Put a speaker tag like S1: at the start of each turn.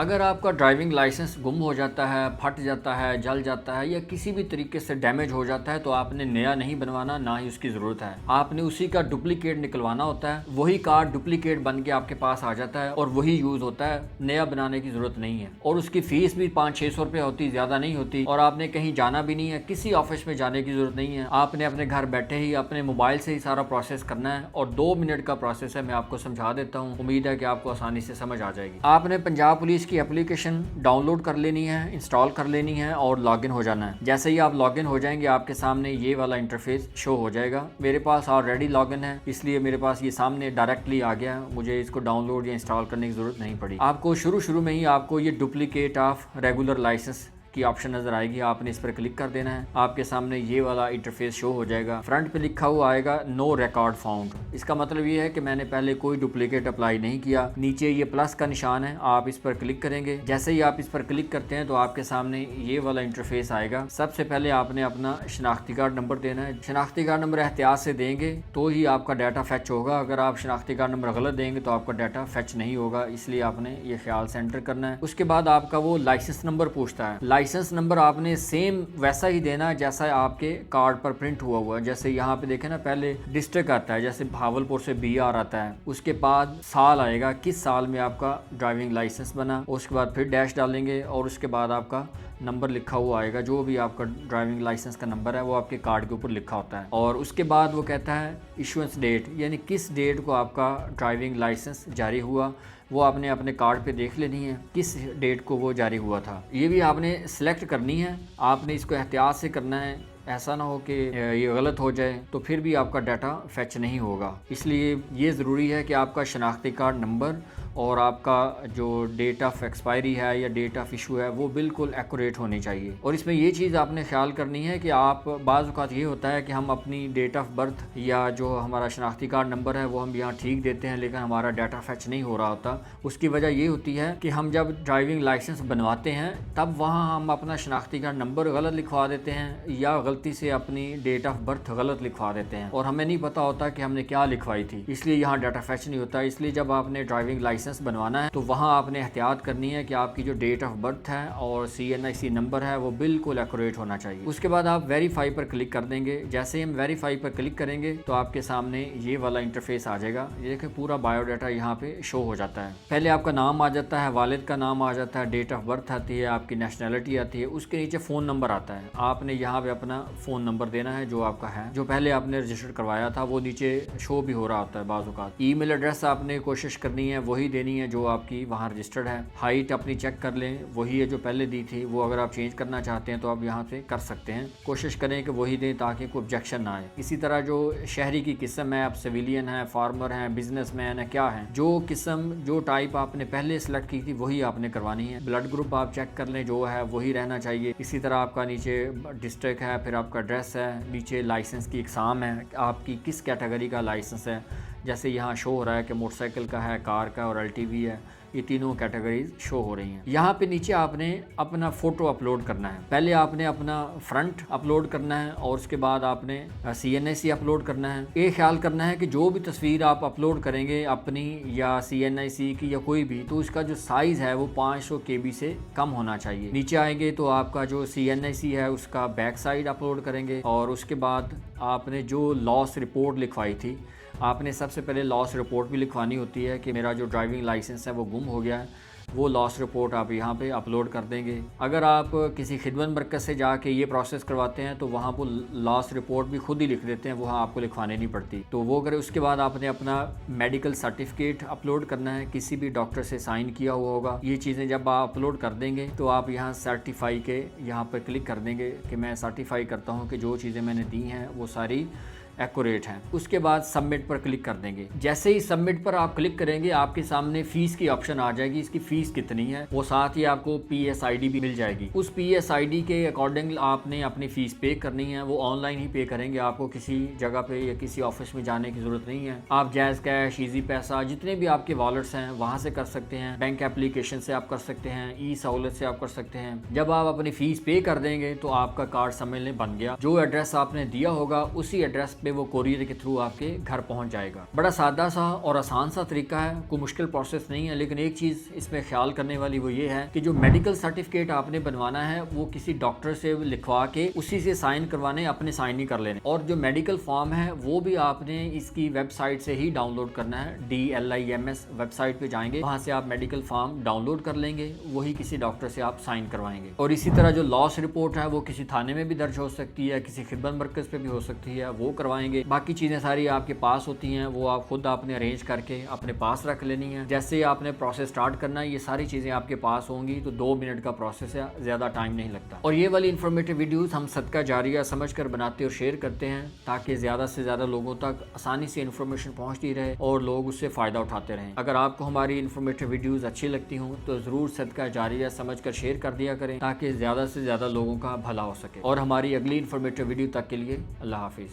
S1: अगर आपका driving licence गुम हो जाता है, फट जाता है, जल जाता है या किसी भी तरीके से डैमेज हो जाता है तो आपने नया नहीं बनवाना, ना ही उसकी ज़रूरत है। आपने उसी का डुप्लीकेट निकलवाना होता है। वही कार्ड डुप्लीकेट बन के आपके पास आ जाता है और वही यूज़ होता है, नया बनाने की ज़रूरत नहीं है। और उसकी फ़ीस भी 500-600 रुपये होती, ज़्यादा नहीं होती। और आपने कहीं जाना भी नहीं है, किसी ऑफिस में जाने की ज़रूरत नहीं है। आपने अपने घर बैठे ही अपने मोबाइल से ही सारा प्रोसेस करना है और 2 मिनट का प्रोसेस है। मैं आपको समझा देता हूँ, उम्मीद है कि आपको आसानी से समझ आ जाएगी। आपने पंजाब पुलिस की एप्लीकेशन डाउनलोड कर लेनी है, इंस्टॉल कर लेनी है और लॉगिन हो जाना है। जैसे ही आप लॉगिन हो जाएंगे आपके सामने ये वाला इंटरफेस शो हो जाएगा। मेरे पास ऑलरेडी लॉगिन है, इसलिए मेरे पास ये सामने डायरेक्टली आ गया है। मुझे इसको डाउनलोड या इंस्टॉल करने की ज़रूरत नहीं पड़ी। आपको शुरू में ही आपको ये डुप्लीकेट ऑफ रेगुलर लाइसेंस की ऑप्शन नजर आएगी। आपने इस पर क्लिक कर देना है। आपके सामने ये वाला इंटरफेस शो हो जाएगा। फ्रंट पे लिखा हुआ आएगा नो रिकॉर्ड फाउंड। इसका मतलब ये है कि मैंने पहले कोई डुप्लीकेट अप्लाई नहीं किया। नीचे ये प्लस का निशान है, आप इस पर क्लिक करेंगे। जैसे ही आप इस पर क्लिक करते हैं तो आपके सामने ये वाला इंटरफेस आएगा। सबसे पहले आपने अपना शनाख्ती कार्ड नंबर देना है। शनाख्ती कार्ड नंबर एहतियात से देंगे तो ही आपका डाटा फैच होगा। अगर आप शनाख्ती कार्ड नंबर गलत देंगे तो आपका डाटा फैच नहीं होगा, इसलिए आपने ये ख्याल से एंटर करना है। उसके बाद आपका वो लाइसेंस नंबर पूछता है। लाइसेंस नंबर आपने सेम वैसा ही देना है जैसा आपके कार्ड पर प्रिंट हुआ है। जैसे यहाँ पे देखें ना, पहले डिस्ट्रिक्ट आता है, जैसे भावलपुर से BR आता है। उसके बाद साल आएगा, किस साल में आपका ड्राइविंग लाइसेंस बना। उसके बाद फिर डैश डालेंगे और उसके बाद आपका नंबर लिखा हुआ आएगा। जो भी आपका ड्राइविंग लाइसेंस का नंबर है वो आपके कार्ड के ऊपर लिखा होता है। और उसके बाद वो कहता है इशुएंस डेट, यानी किस डेट को आपका ड्राइविंग लाइसेंस जारी हुआ। वो आपने अपने कार्ड पे देख लेनी है किस डेट को वो जारी हुआ था। ये भी आपने सेलेक्ट करनी है। आपने इसको एहतियात से करना है, ऐसा ना हो कि ये गलत हो जाए तो फिर भी आपका डाटा फैच नहीं होगा। इसलिए ये ज़रूरी है कि आपका शनाख्ती कार्ड नंबर और आपका जो डेट ऑफ एक्सपायरी है या डेट ऑफ इशू है वो बिल्कुल एक्यूरेट होनी चाहिए। और इसमें ये चीज़ आपने ख्याल करनी है कि आप बाज़ औक़ात ये होता है कि हम अपनी डेट ऑफ बर्थ या जो हमारा शनाख्ती कार्ड नंबर है वो हम यहाँ ठीक देते हैं, लेकिन हमारा डाटा फैच नहीं हो रहा होता। उसकी वजह ये होती है कि हम जब ड्राइविंग लाइसेंस बनवाते हैं तब वहाँ हम अपना शनाख्ती कार्ड नंबर गलत लिखवा देते हैं या गलती से अपनी डेट ऑफ बर्थ गलत लिखवा देते हैं और हमें नहीं पता होता कि हमने क्या लिखवाई थी, इसलिए यहाँ डाटा फैच नहीं होता। इसलिए जब आपने ड्राइविंग लाइसेंस बनवाना है तो वहां आपने एहतियात करनी है कि आपकी जो डेट ऑफ बर्थ है और CNIC नंबर है वो बिल्कुल एक्यूरेट होना चाहिए। उसके बाद आप वेरीफाई पर क्लिक कर देंगे। जैसे ही हम वेरीफाई पर क्लिक करेंगे तो आपके सामने ये वाला इंटरफेस आ जाएगा। ये देखिए पूरा बायोडाटा यहाँ पे शो हो जाता है। पहले आपका नाम आ जाता है, वालिद का नाम आ जाता है, डेट ऑफ बर्थ आती है, आपकी नेशनैलिटी आती है, उसके नीचे फ़ोन नंबर आता है। आपने यहाँ पे अपना फ़ोन नंबर देना है जो आपका है, जो पहले आपने रजिस्टर करवाया था वो नीचे शो भी हो रहा होता है बाज़ औक़ात। ईमेल एड्रेस आपने कोशिश करनी है वही देनी है जो आपकी वहाँ रजिस्टर्ड है। हाइट अपनी चेक कर लें, वही है जो पहले दी थी। वो अगर आप चेंज करना चाहते हैं तो आप यहाँ से कर सकते हैं। कोशिश करें कि वही दें ताकि कोई ऑब्जेक्शन ना आए। इसी तरह जो शहरी की किस्म है, आप सिविलियन हैं, फार्मर हैं, बिजनेसमैन है, क्या है, जो किस्म जो टाइप आपने पहले सेलेक्ट की थी वही आपने करवानी है। ब्लड ग्रुप आप चेक कर लें, जो है वही रहना चाहिए। इसी तरह आपका नीचे डिस्ट्रिक्ट है, फिर आपका एड्रेस है, नीचे लाइसेंस की एग्ज़ाम है, आपकी किस कैटेगरी का लाइसेंस है। जैसे यहाँ शो हो रहा है कि मोटरसाइकिल का है, कार का और LTV है। ये तीनों कैटेगरीज शो हो रही हैं। यहाँ पे नीचे आपने अपना फ़ोटो अपलोड करना है। पहले आपने अपना फ्रंट अपलोड करना है और उसके बाद आपने CNIC अपलोड करना है। ये ख्याल करना है कि जो भी तस्वीर आप अपलोड करेंगे अपनी या CNIC की या कोई भी, तो इसका जो साइज़ है वो 500 KB से कम होना चाहिए। नीचे आएंगे तो आपका जो CNIC है उसका बैक साइड अपलोड करेंगे और उसके बाद आपने जो लॉस रिपोर्ट लिखवाई थी, आपने सबसे पहले लॉस रिपोर्ट भी लिखवानी होती है कि मेरा जो ड्राइविंग लाइसेंस है वो गुम हो गया है। वो लॉस रिपोर्ट आप यहाँ पे अपलोड कर देंगे। अगर आप किसी खिदमत मरकज़ से जाके ये प्रोसेस करवाते हैं तो वहाँ वो लॉस रिपोर्ट भी खुद ही लिख देते हैं, वहाँ आपको लिखवाने नहीं पड़ती। तो वो करें। उसके बाद आपने अपना मेडिकल सर्टिफिकेट अपलोड करना है, किसी भी डॉक्टर से साइन किया हुआ होगा। ये चीज़ें जब आप अपलोड कर देंगे तो आप यहाँ सर्टिफाई के यहाँ पर क्लिक कर देंगे कि मैं सर्टिफाई करता हूँ कि जो चीज़ें मैंने दी हैं वो सारी एक्यूरेट हैं। उसके बाद सबमिट पर क्लिक कर देंगे। जैसे ही सबमिट पर आप क्लिक करेंगे आपके सामने फीस की ऑप्शन आ जाएगी। इसकी फ़ीस कितनी है वो साथ ही आपको PSID भी मिल जाएगी। उस PSID के अकॉर्डिंग आपने अपनी फ़ीस पे करनी है। वो ऑनलाइन ही पे करेंगे, आपको किसी जगह पे या किसी ऑफिस में जाने की ज़रूरत नहीं है। आप जायज़ कैश, ईजी पैसा, जितने भी आपके वॉलेट्स हैं वहाँ से कर सकते हैं। बैंक एप्लीकेशन से आप कर सकते हैं, ई सहूलत से आप कर सकते हैं। जब आप अपनी फ़ीस पे कर देंगे तो आपका कार्ड समझ लें बन गया। जो एड्रेस आपने दिया होगा उसी एड्रेस पे घंटे वो कोरियर के थ्रू आपके घर पहुंच जाएगा। बड़ा सादा सा और आसान सा तरीका है, कोई मुश्किल प्रोसेस नहीं है। लेकिन एक चीज़ इसमें ख्याल करने वाली वो ये है कि जो मेडिकल सर्टिफिकेट आपने बनवाना है वो किसी डॉक्टर से लिखवा के उसी से साइन करवाने, अपने साइन नहीं कर लेने। और जो मेडिकल फॉर्म है वो भी आपने इसकी वेबसाइट से ही डाउनलोड करना है। DLIMS वेबसाइट पे जाएंगे, वहां से आप मेडिकल फॉर्म डाउनलोड कर लेंगे, वही किसी डॉक्टर से आप साइन करवाएंगे। और इसी तरह जो लॉस रिपोर्ट है वो किसी थाने में भी दर्ज हो सकती है, किसी खिदमत मरकज पे भी हो सकती है, वो करवाएंगे। बाकी चीजें सारी आपके पास होती हैं, वो आप खुद आपने अरेंज करके अपने पास रख लेनी है। जैसे ही आपने प्रोसेस स्टार्ट करना है, ये सारी चीजें आपके पास होंगी, तो 2 मिनट का प्रोसेस है, ज्यादा टाइम नहीं लगता। और ये वाली इंफॉर्मेटिव वीडियोस हम सदका जारिया समझकर बनाते और शेयर करते हैं, ताकि ज्यादा से ज्यादा लोगों तक आसानी से इन्फॉर्मेशन पहुंचती रहे और लोग उससे फायदा उठाते रहें। अगर आपको हमारी इन्फॉर्मेटिव वीडियोस अच्छी लगती हों तो जरूर सदका जारिया समझकर शेयर कर दिया करें, ताकि ज्यादा से ज्यादा लोगों का भला हो सके। और हमारी अगली इन्फॉर्मेटिव वीडियो तक के लिए अल्लाह हाफिज।